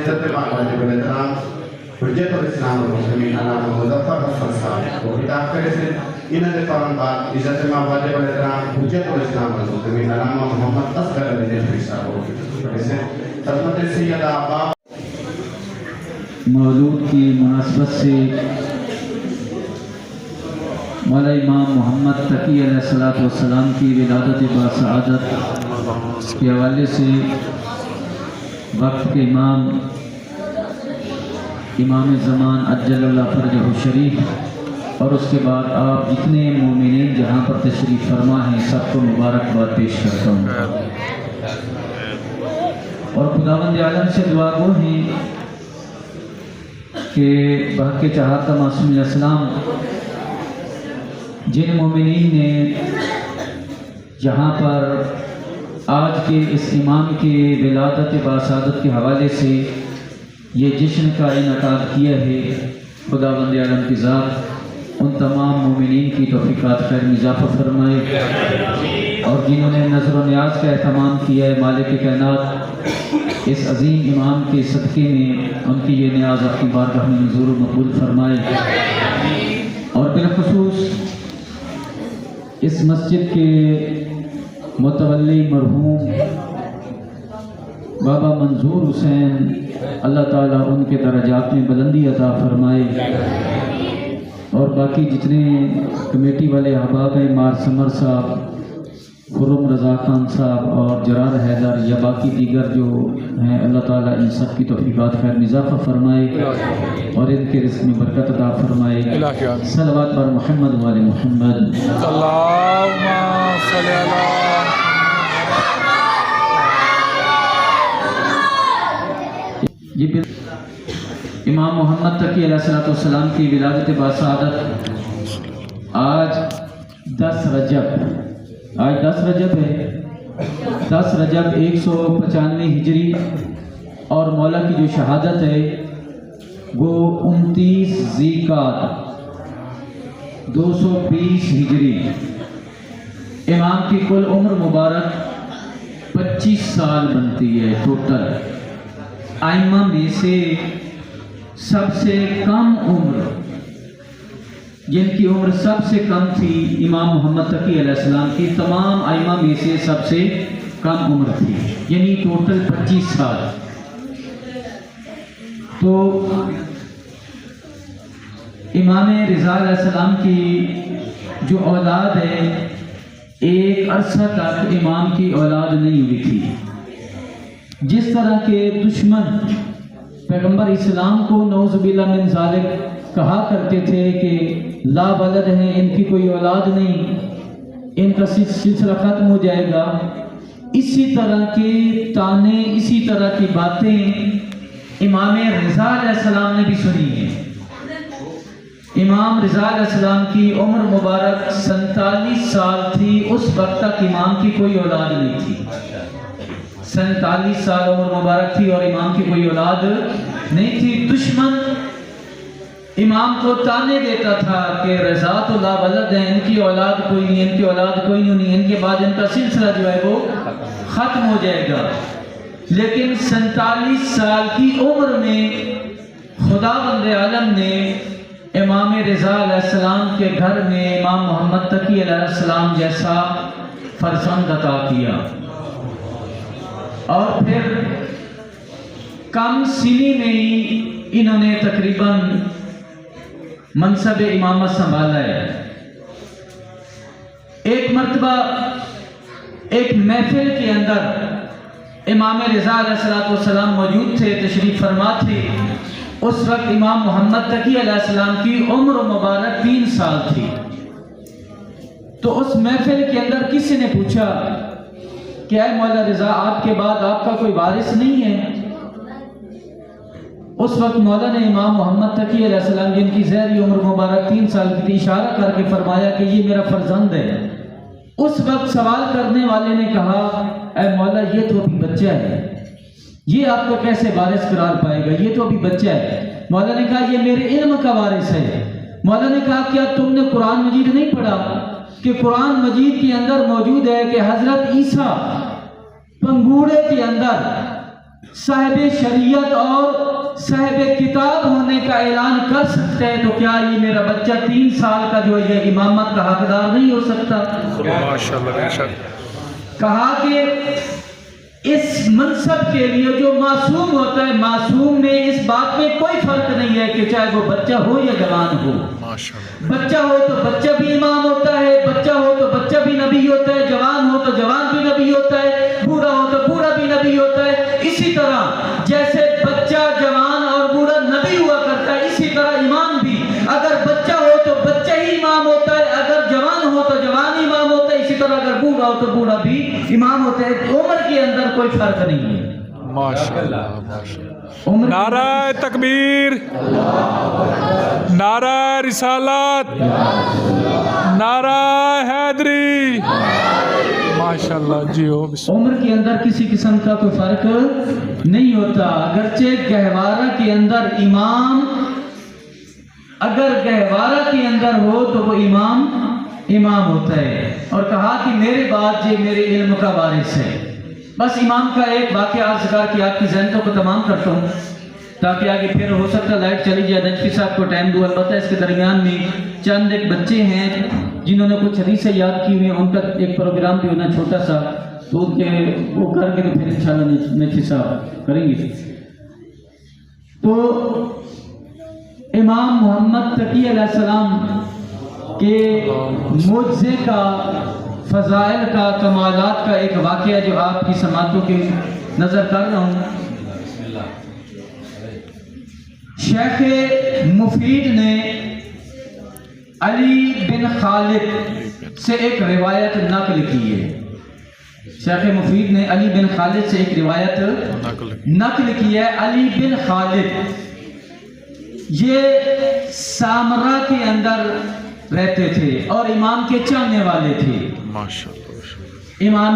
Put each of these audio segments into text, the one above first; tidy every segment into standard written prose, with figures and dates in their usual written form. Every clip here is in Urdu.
عزت واجب الاحترام حجت الاسلام والمسلمین علامہ مظفر حسن صاحب کو خطاب کرے سے انہوں نے فوراً بعد عزت واجب الاحترام حجت الاسلام والمسلمین علامہ محمد اصغر علی ندوی صاحب کو خطاب کرے سے خدمت سیدہ آبا مولود کی مناسبت سے مولا امام محمد تقی علیہ السلام کی ولادت باسعادت کے حوالے سے وقت کے امام زمان عجل اللہ فرجہ الشریف اور اس کے بعد آپ جتنے مومنین جہاں پر تشریف فرما ہیں سب کو مبارکباد پیش کرتا ہوں اور خداوند عالم سے دعا گو ہیں کہ بحق چہارتا معصوم علیہ السلام جن مومنین نے جہاں پر آج کے اس امام کے ولادت باسعادت کے حوالے سے یہ جشن کا انعقاد کیا ہے خداوند عالم کی ذات ان تمام مومنین کی توفیقات خیر میں اضافہ فرمائے اور جنہوں نے نظر و نیاز کا اہتمام کیا ہے مالک کائنات اس عظیم امام کے صدقے میں ان کی یہ نیاز اپنی بارگاہ میں منظور و مقبول فرمائے اور بالخصوص اس مسجد کے متولی مرحوم بابا منظور حسین اللہ تعالیٰ ان کے درجات میں بلندی عطا فرمائے اور باقی جتنے کمیٹی والے احباب ہیں مار سمر صاحب خرم رضا خان صاحب اور جرار حیدر یا باقی دیگر جو ہیں اللہ تعالیٰ ان سب کی توفیقات خیر میں اضافہ فرمائے اور ان کے رزق میں برکت عطا فرمائے صلوات بر محمد وآل محمد اللہم صلی اللہ امام محمد تقی علیہ السلام کی ولادت باسعادت آج 10 رجب ہے 10 رجب 195 ہجری اور مولا کی جو شہادت ہے وہ 29 ذیقعد 220 ہجری امام کی کل عمر مبارک 25 سال بنتی ہے ٹوٹل ائمہ میں سے سب سے کم عمر جن کی عمر سب سے کم تھی امام محمد تقی علیہ السلام کی تمام ائمہ میں سے سب سے کم عمر تھی یعنی ٹوٹل 25 سال تو امام رضا علیہ السلام کی جو اولاد ہے ایک عرصہ تک امام کی اولاد نہیں ہوئی تھی جس طرح کے دشمن پیغمبر اسلام کو نعوذ باللہ من ذالک کہا کرتے تھے کہ لا ولد ہیں ان کی کوئی اولاد نہیں ان کا سلسلہ ختم ہو جائے گا اسی طرح کے تانے اسی طرح کی باتیں امام رضا علیہ السلام نے بھی سنی ہیں امام رضا علیہ السلام کی عمر مبارک 47 سال تھی اس وقت تک امام کی کوئی اولاد نہیں تھی 47 سال عمر مبارک تھی اور امام کی کوئی اولاد نہیں تھی دشمن امام کو تانے دیتا تھا کہ رضا تو لا ولد ہیں ان کی اولاد کوئی نہیں ان کی اولاد کوئی نہیں ان کے بعد ان کا سلسلہ جو ہے وہ ختم ہو جائے گا لیکن 47 سال کی عمر میں خداوند عالم نے امام رضا علیہ السلام کے گھر میں امام محمد تقی علیہ السلام جیسا فرزند عطا کیا اور پھر کم سنی میں ہی انہوں نے تقریباً منصب امامت سنبھالا ہے ایک مرتبہ ایک محفل کے اندر امام رضا علیہ السلام موجود تھے تشریف فرما تھے اس وقت امام محمد تقی علیہ السلام کی عمر مبارک 3 سال تھی تو اس محفل کے اندر کسی نے پوچھا کہ اے مولا رضا آپ کے بعد آپ کا کوئی وارث نہیں ہے اس وقت مولا نے امام محمد تقی علیہ السلام جن کی ظاہری عمر مبارک 3 سال کی تھی اشارہ کر کے فرمایا کہ یہ میرا فرزند ہے اس وقت سوال کرنے والے نے کہا اے مولا یہ تو ابھی بچہ ہے یہ آپ کو کیسے وارث قرار پائے گا یہ تو ابھی بچہ ہے مولا نے کہا یہ میرے علم کا وارث ہے مولا نے کہا کیا تم نے قرآن مجید نہیں پڑھا کہ قرآن مجید کے اندر موجود ہے کہ حضرت عیسیٰ پنگوڑے کے اندر صاحب شریعت اور صاحب کتاب ہونے کا اعلان کر سکتے ہیں، تو کیا یہ میرا بچہ 3 سال کا جو ہے یہ امامت کا حقدار نہیں ہو سکتا؟ ماشاءاللہ بے شک. کہا کہ اس منصب کے لیے جو معصوم ہوتا ہے، معصوم میں اس بات میں کوئی فرق نہیں ہے کہ چاہے وہ بچہ ہو یا جوان ہو. ماشاءاللہ. بچہ ہو تو بچہ بھی امام ہوتا ہے، بچہ ہو تو بچہ بھی نبی ہوتا ہے، جوان ہو تو جوان بھی نبی ہوتا ہے، بوڑھا ہو تو بوڑھا بھی نبی ہوتا ہے. اسی طرح جیسے بچہ جوان اور بوڑھا نبی ہوا کرتا ہے، اسی طرح امام بھی اگر بچہ ہو تو بچہ ہی امام ہوتا ہے، اگر جوان ہو تو جوان ہی امام ہوتا ہے، اسی طرح اگر بوڑھا ہو تو بوڑھا بھی امام ہوتا ہے. عمر کے اندر کوئی فرق نہیں ہے. ماشاءاللہ ماشاءاللہ. عمر نعرہ تکبیر، نعرہ رسالت، نعرہ حیدری. ماشاءاللہ. جی ہو بسم عمر کے اندر کسی قسم کا کوئی فرق نہیں ہوتا. اگرچہ گہوارہ کے اندر امام اگر گہوارہ کے اندر ہو تو وہ امام ہوتا ہے. اور کہا کہ میرے بعد یہ میرے علم کا وارث ہے. بس امام کا ایک واقعہ عرض کر کے آپ کی ذہنوں کو تمام کرتا ہوں تاکہ آگے پھر ہو سکتا لائٹ چلی جائے. نجفی صاحب کو ٹائم دو. البتہ اس کے درمیان میں چند ایک بچے ہیں جنہوں نے کچھ حدیثیں یاد کی ہوئی ہیں، ان کا ایک پروگرام بھی ہونا چھوٹا سا، تو ان کے وہ کر کے تو پھر انشاءاللہ نجفی صاحب کریں گے. تو امام محمد تقی علیہ السلام کے معجزے کا، فضائل کا، کمالات کا ایک واقعہ جو آپ کی سماعتوں کے نظر کر رہا ہوں. شیخ مفید نے علی بن خالد سے ایک روایت نقل کی ہے. شیخ مفید نے علی بن خالد سے ایک روایت نقل کی ہے. علی بن خالد یہ سامرا کے اندر رہتے تھے اور امام کے چاہنے والے تھے. ماشاءاللہ. امام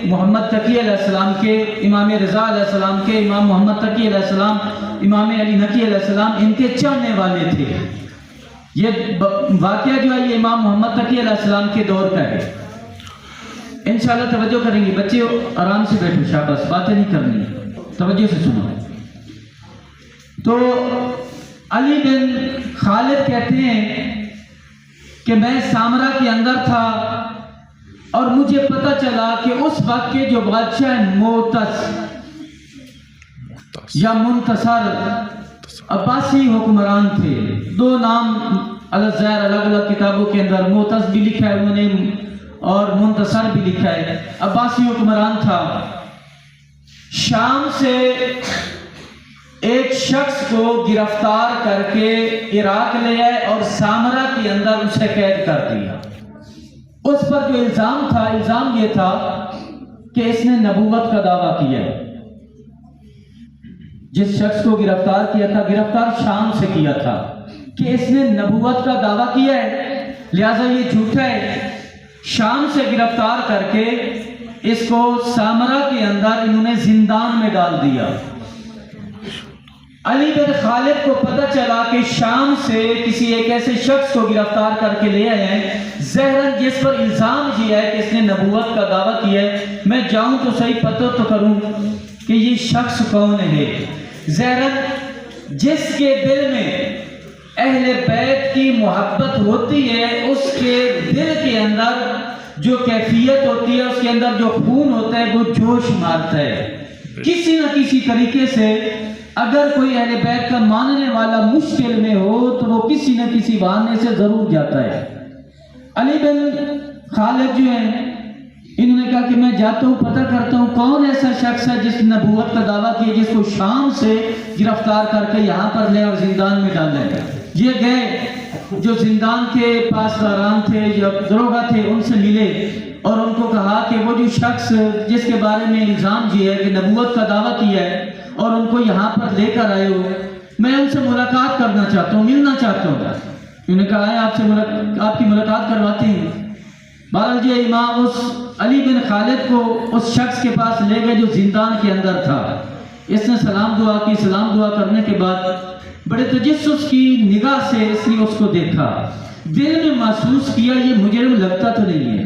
محمد تقی علیہ السلام کے، امام رضا علیہ السلام کے، امام محمد تقی علیہ السلام، امام علی نقی علیہ السلام ان کے چاہنے والے تھے. یہ واقعہ جو ہے یہ امام محمد تقی علیہ السلام کے دور کا ہے. انشاءاللہ توجہ کریں گے بچے، آرام سے بیٹھو، شاباش، باتیں نہیں کرنی، توجہ سے سنو. تو علی بن خالد کہتے ہیں کہ میں سامرا کے اندر تھا اور مجھے پتہ چلا کہ اس وقت کے جو بادشاہ موتس یا منتصر عباسی حکمران تھے. 2 نام الگ الگ کتابوں کے اندر موتس بھی لکھا ہے انہوں نے اور منتصر بھی لکھا ہے. عباسی حکمران تھا. شام سے ایک شخص کو گرفتار کر کے عراق لے آئے اور سامرا کے اندر اسے قید کر دیا. اس پر جو الزام تھا، الزام یہ تھا کہ اس نے نبوت کا دعویٰ کیا. جس شخص کو گرفتار کیا تھا، گرفتار شام سے کیا تھا، کہ اس نے نبوت کا دعویٰ کیا ہے، لہذا یہ جھوٹا ہے. شام سے گرفتار کر کے اس کو سامرا کے اندر انہوں نے زندان میں ڈال دیا. علی بن خالد کو پتہ چلا کہ شام سے کسی ایک ایسے شخص کو گرفتار کر کے لے آئے ہیں، ظاہراً جس پر الزام یہ ہے کہ اس نے نبوت کا دعویٰ کیا ہے. میں جاؤں تو صحیح پتہ تو کروں کہ یہ شخص کون ہے. ظاہراً جس کے دل میں اہل بیت کی محبت ہوتی ہے، اس کے دل کے اندر جو کیفیت ہوتی ہے، اس کے اندر جو خون ہوتا ہے وہ جوش مارتا ہے. کسی نہ کسی طریقے سے اگر کوئی اہل بیت کا ماننے والا مشکل میں ہو تو وہ کسی نہ کسی بہانے سے ضرور جاتا ہے. علی بن خالد جو ہیں انہوں نے کہا کہ میں جاتا ہوں، پتہ کرتا ہوں کون ایسا شخص ہے جس نے نبوت کا دعویٰ کیا، جس کو شام سے گرفتار کر کے یہاں پر لے اور زندان میں ڈالا ہے. یہ گئے، جو زندان کے پاسداران تھے یا دروگا تھے ان سے ملے اور ان کو کہا کہ وہ جو شخص جس کے بارے میں الزام یہ ہے کہ نبوت کا دعویٰ کیا ہے اور ان کو یہاں پر لے کر آئے ہو، میں ان سے ملاقات کرنا چاہتا ہوں، ملنا چاہتا ہوں. انہوں نے کہا ہے آپ کی ملاقات کرواتے ہیں. بہرحال جی امام اس علی بن خالد کو اس شخص کے پاس لے گئے جو زندان کے اندر تھا. اس نے سلام دعا کی. سلام دعا کرنے کے بعد بڑے تجسس کی نگاہ سے اس نے اس کو دیکھا. دل میں محسوس کیا یہ مجرم لگتا تو نہیں ہے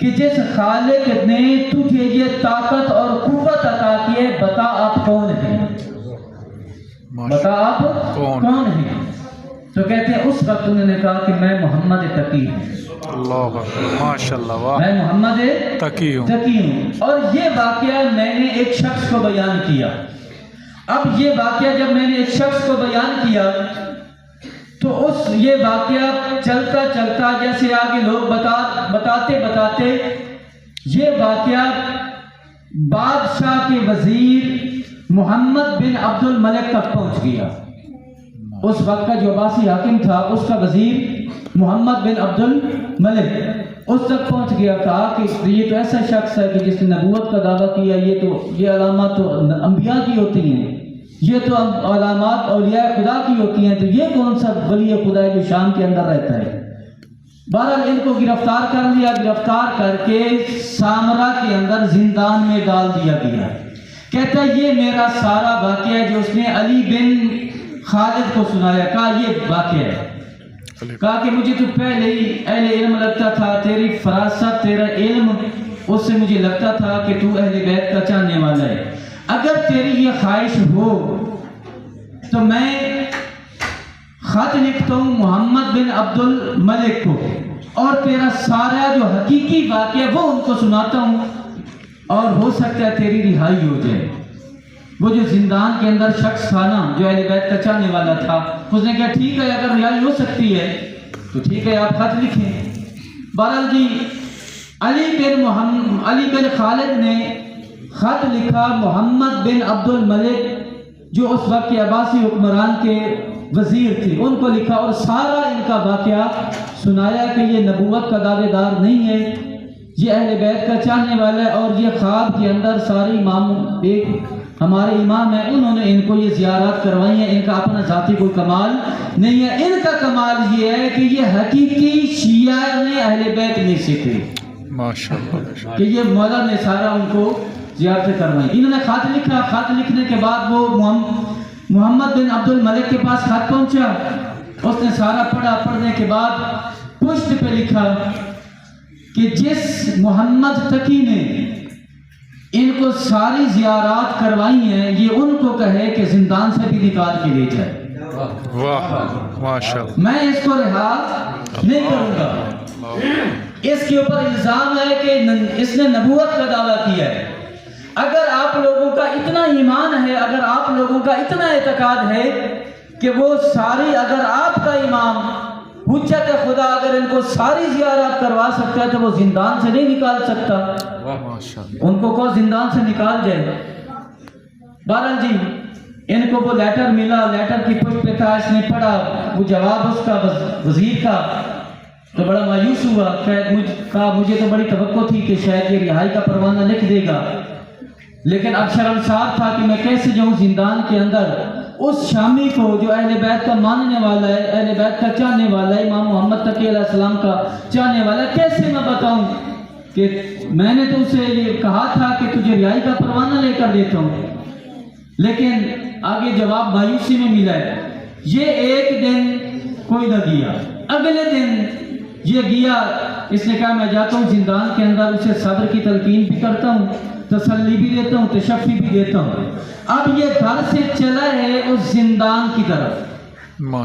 کہ جس خالق نے تجھے یہ طاقت اور قوت عطا کی ہے، بتا آپ کون ہیں؟ بتا آپ کون ہیں؟ تو کہتے ہیں اس وقت انہوں نے کہا کہ میں محمد تقی ہوں، اللہ ماشاء اللہ، واہ، میں محمد تقی ہوں۔ تقی ہوں۔ اور یہ واقعہ میں نے ایک شخص کو بیان کیا۔ اب یہ واقعہ جب میں نے ایک شخص کو بیان کیا تو یہ واقعہ چلتا چلتا جیسے آگے لوگ بتاتے یہ واقعہ بادشاہ کے وزیر محمد بن عبد الملک تک پہنچ گیا۔ اس وقت کا جو عباسی حاکم تھا اس کا وزیر محمد بن عبد الملک اس تک پہنچ گیا، کہا کہ یہ تو ایسا شخص ہے کہ جس نے نبوت کا دعویٰ کیا، یہ علامات تو انبیاء کی ہوتی ہیں، یہ تو علامات اولیاء خدا کی ہوتی ہیں، تو یہ کون سا ولی خدا ہے جو شام کے اندر رہتا ہے؟ بہرحال ان کو گرفتار کر لیا، گرفتار کر کے سامرا کے اندر زندان میں ڈال دیا گیا۔ کہتا ہے یہ میرا سارا واقعہ ہے جو اس نے علی بن خالد کو سنایا، کہا یہ واقعہ ہے۔ کہا کہ مجھے تو پہلے ہی اہل علم لگتا تھا، تیری فراست، تیرا علم، اس سے مجھے لگتا تھا کہ تو اہل بیت کا چاہنے والا ہے۔ اگر تیری یہ خواہش ہو تو میں خط لکھتا ہوں محمد بن عبد الملک کو، اور تیرا سارا جو حقیقی واقعہ وہ ان کو سناتا ہوں، اور ہو سکتا ہے تیری رہائی ہو جائے۔ وہ جو زندان کے اندر شخص تھا نا، جو اہل بیت کا چاہنے والا تھا، اس نے کہا ٹھیک ہے، اگر رہائی ہو سکتی ہے تو ٹھیک ہے، آپ خط لکھیں۔ بہرحال جی علی بن خالد نے خط لکھا محمد بن عبد الملک جو اس وقت کے عباسی حکمران کے وزیر تھے، ان کو لکھا اور سارا ان کا واقعہ سنایا کہ یہ نبوت کا دعوے دار نہیں ہے، یہ اہل بیت کا چاہنے والا ہے، اور یہ خواب کے اندر سارے امام ایک ہمارے امام ہیں، انہوں نے ان کو یہ زیارات کروائی ہیں، ان کا اپنا ذاتی کوئی کمال نہیں ہے، ان کا کمال یہ ہے کہ یہ حقیقی شیعہ نے اہل بیت میں سے تھے، ماشاءاللہ، کہ یہ مولا نے سارا ان کو زیارتیں کروائی۔ انہوں نے خط لکھا، خط لکھنے کے بعد وہ محمد بن عبد الملک کے پاس خط پہنچا، اس نے سارا پڑھا، پڑھنے کے بعد پشت پہ لکھا کہ جس محمد تقی نے ان کو ساری زیارات کروائی ہیں، یہ ان کو کہے کہ زندان سے بھی نکال کے لے جائے، واہ ماشاءاللہ، میں اس کو رہا نہیں کروں گا۔ اس کے اوپر الزام ہے کہ اس نے نبوت کا دعویٰ کیا ہے۔ اگر آپ لوگوں کا اتنا ایمان ہے، اگر آپ لوگوں کا اتنا اعتقاد ہے کہ وہ ساری، اگر آپ کا امام حجت خدا اگر ان کو ساری زیارات کروا سکتا ہے تو وہ زندان سے نہیں نکال سکتا، ان کو کہو زندان سے نکال جائے۔ بہرحال جی ان کو وہ لیٹر ملا، لیٹر کی پشت پہ تھا، اس نے پڑھا، وہ جواب اس کا وزیر کا، تو بڑا مایوس ہوا، کہا مجھے تو بڑی توقع تھی کہ شاید یہ رہائی کا پروانہ لکھ دے گا، لیکن اب شرمسار تھا کہ میں کیسے جاؤں زندان کے اندر، اس شامی کو جو اہل بیت کا ماننے والا ہے، اہل بیت کا چاہنے والا ہے، امام محمد تقی علیہ السلام کا چاہنے والا ہے، کیسے میں بتاؤں کہ میں نے تو اسے یہ کہا تھا کہ تجھے رہائی کا پروانہ لے کر دیتا ہوں، لیکن آگے جواب مایوسی میں ملا ہے۔ یہ ایک دن کوئی نہ گیا، اگلے دن یہ گیا، اس نے کہا میں جاتا ہوں زندان کے اندر، اسے صبر کی تلقین بھی کرتا ہوں، تسلی بھی دیتا ہوں، تشفی بھی دیتا ہوں۔ اب یہ گھر سے چلا ہے اس زندان کی طرف،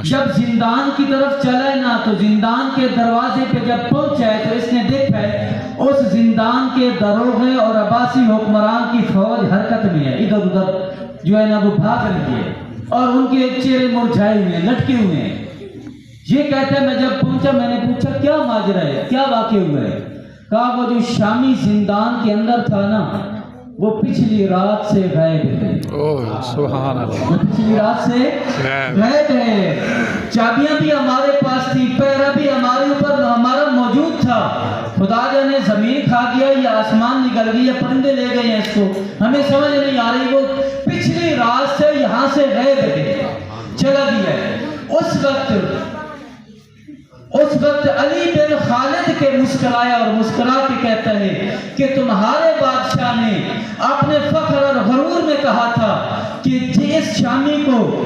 جب زندان کی طرف چلا ہے نا تو زندان کے دروازے پہ جب پہنچا ہے تو اس نے دیکھا ہے اس زندان کے دروغے اور عباسی حکمران کی فوج حرکت میں ہے، ادھر ادھر جو ہے نا وہ بھاگ رہی ہے، اور ان کے چہرے مرجھائے ہوئے ہیں، لٹکے ہوئے ہیں۔ یہ کہتا ہے میں جب پہنچا میں نے پوچھا کیا ماجرا ہے، کیا واقع ہوا ہے؟ کہا وہ جو شامی زندان کے اندر تھا نا وہ پچھلی رات سے غائب ہے، سبحان اللہ، وہ پچھلی رات سے غائب ہے، چابیاں بھی ہمارے پاس تھی، پہرا بھی ہمارے اوپر ہمارا موجود تھا، خدا جانے زمین کھا گیا یا آسمان نکل گئی یا پرندے لے گئے ہیں اس کو، ہمیں سمجھ نہیں آ رہی، وہ پچھلی رات سے یہاں سے غائب ہے، چلا گیا ہے۔ اس وقت علی بن خالد کے مسکرایا اور مسکرا کے کہتا ہے کہ تمہارے بادشاہ نے اپنے فخر اور غرور میں کہا تھا کہ جس شامی کو،